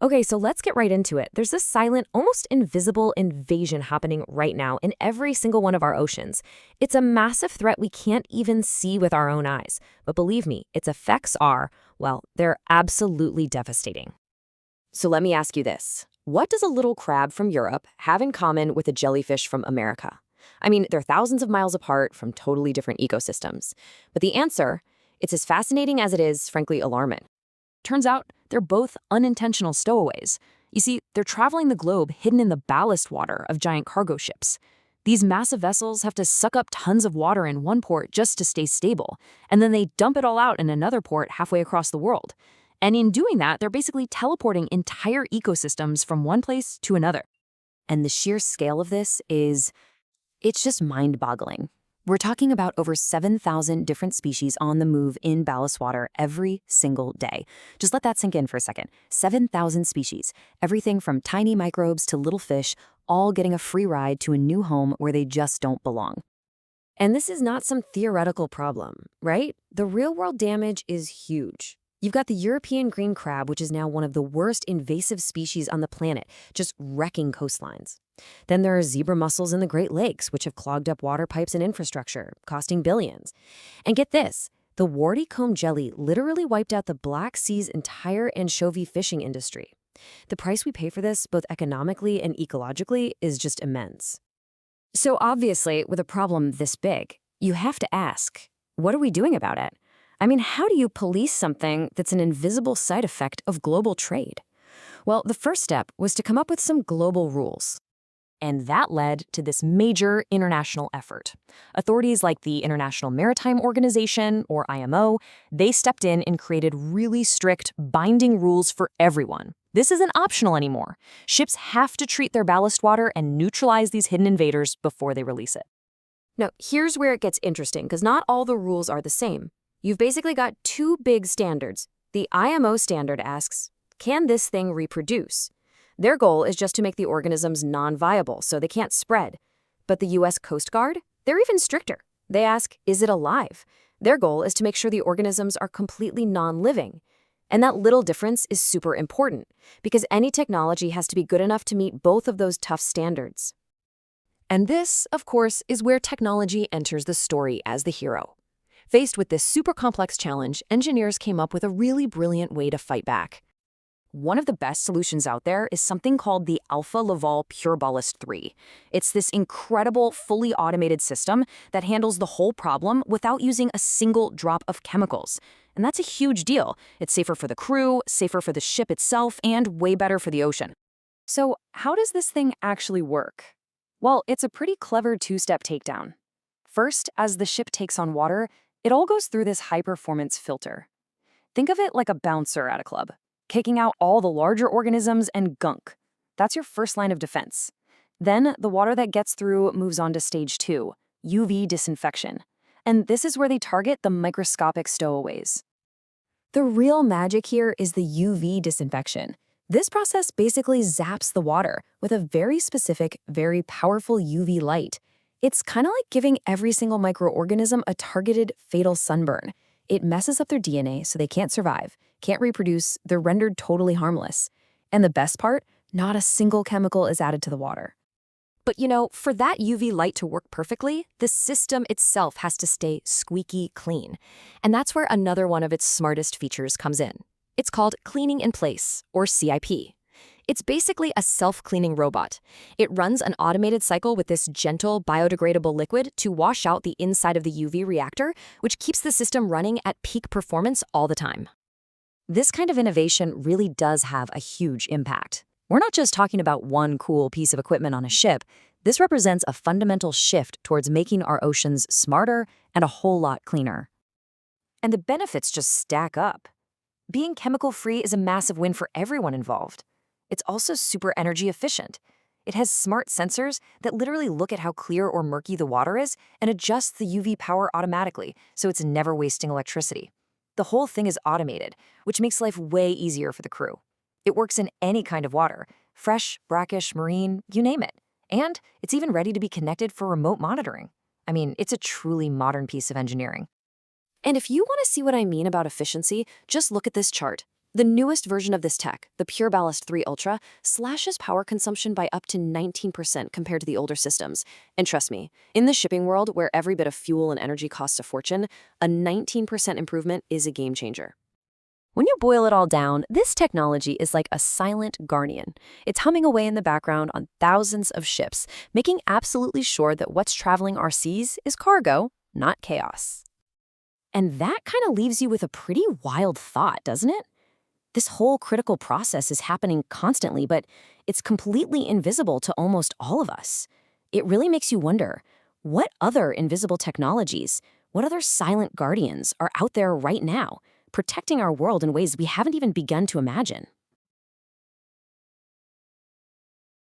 Okay, so let's get right into it. There's this silent, almost invisible invasion happening right now in every single one of our oceans. It's a massive threat we can't even see with our own eyes. But believe me, its effects are, well, they're absolutely devastating. So let me ask you this. What does a little crab from Europe have in common with a jellyfish from America? I mean, they're thousands of miles apart from totally different ecosystems. But the answer, it's as fascinating as it is, frankly, alarming. Turns out they're both unintentional stowaways. You see, they're traveling the globe hidden in the ballast water of giant cargo ships. These massive vessels have to suck up tons of water in one port just to stay stable, and then they dump it all out in another port halfway across the world. And in doing that, they're basically teleporting entire ecosystems from one place to another. And the sheer scale of this it's just mind-boggling. We're talking about over 7,000 different species on the move in ballast water every single day. Just let that sink in for a second. 7,000 species, everything from tiny microbes to little fish, all getting a free ride to a new home where they just don't belong. And this is not some theoretical problem, right? The real-world damage is huge. You've got the European green crab, which is now one of the worst invasive species on the planet, just wrecking coastlines. Then there are zebra mussels in the Great Lakes, which have clogged up water pipes and infrastructure, costing billions. And get this, the warty comb jelly literally wiped out the Black Sea's entire anchovy fishing industry. The price we pay for this, both economically and ecologically, is just immense. So obviously, with a problem this big, you have to ask, what are we doing about it? I mean, how do you police something that's an invisible side effect of global trade? Well, the first step was to come up with some global rules. And that led to this major international effort. Authorities like the International Maritime Organization, or IMO, they stepped in and created really strict, binding rules for everyone. This isn't optional anymore. Ships have to treat their ballast water and neutralize these hidden invaders before they release it. Now, here's where it gets interesting, because not all the rules are the same. You've basically got two big standards. The IMO standard asks, can this thing reproduce? Their goal is just to make the organisms non-viable, so they can't spread. But the U.S. Coast Guard, they're even stricter. They ask, is it alive? Their goal is to make sure the organisms are completely non-living. And that little difference is super important, because any technology has to be good enough to meet both of those tough standards. And this, of course, is where technology enters the story as the hero. Faced with this super complex challenge, engineers came up with a really brilliant way to fight back. One of the best solutions out there is something called the Alfa Laval Pure Ballast 3. It's this incredible, fully automated system that handles the whole problem without using a single drop of chemicals. And that's a huge deal. It's safer for the crew, safer for the ship itself, and way better for the ocean. So how does this thing actually work? Well, it's a pretty clever two-step takedown. First, as the ship takes on water, it all goes through this high-performance filter. Think of it like a bouncer at a club, kicking out all the larger organisms and gunk. That's your first line of defense. Then the water that gets through moves on to stage 2, UV disinfection. And this is where they target the microscopic stowaways. The real magic here is the UV disinfection. This process basically zaps the water with a very specific, very powerful UV light. It's kind of like giving every single microorganism a targeted, fatal sunburn. It messes up their DNA so they can't survive, can't reproduce, they're rendered totally harmless. And the best part, not a single chemical is added to the water. But for that UV light to work perfectly, the system itself has to stay squeaky clean. And that's where another one of its smartest features comes in. It's called Cleaning in Place, or CIP. It's basically a self-cleaning robot. It runs an automated cycle with this gentle, biodegradable liquid to wash out the inside of the UV reactor, which keeps the system running at peak performance all the time. This kind of innovation really does have a huge impact. We're not just talking about one cool piece of equipment on a ship. This represents a fundamental shift towards making our oceans smarter and a whole lot cleaner. And the benefits just stack up. Being chemical-free is a massive win for everyone involved. It's also super energy efficient. It has smart sensors that literally look at how clear or murky the water is and adjusts the UV power automatically, so it's never wasting electricity. The whole thing is automated, which makes life way easier for the crew. It works in any kind of water, fresh, brackish, marine, you name it. And it's even ready to be connected for remote monitoring. I mean, it's a truly modern piece of engineering. And if you want to see what I mean about efficiency, just look at this chart. The newest version of this tech, the Pure Ballast 3 Ultra, slashes power consumption by up to 19% compared to the older systems. And trust me, in the shipping world where every bit of fuel and energy costs a fortune, a 19% improvement is a game changer. When you boil it all down, this technology is like a silent guardian. It's humming away in the background on thousands of ships, making absolutely sure that what's traveling our seas is cargo, not chaos. And that kind of leaves you with a pretty wild thought, doesn't it? This whole critical process is happening constantly, but it's completely invisible to almost all of us. It really makes you wonder, what other invisible technologies, what other silent guardians are out there right now, protecting our world in ways we haven't even begun to imagine?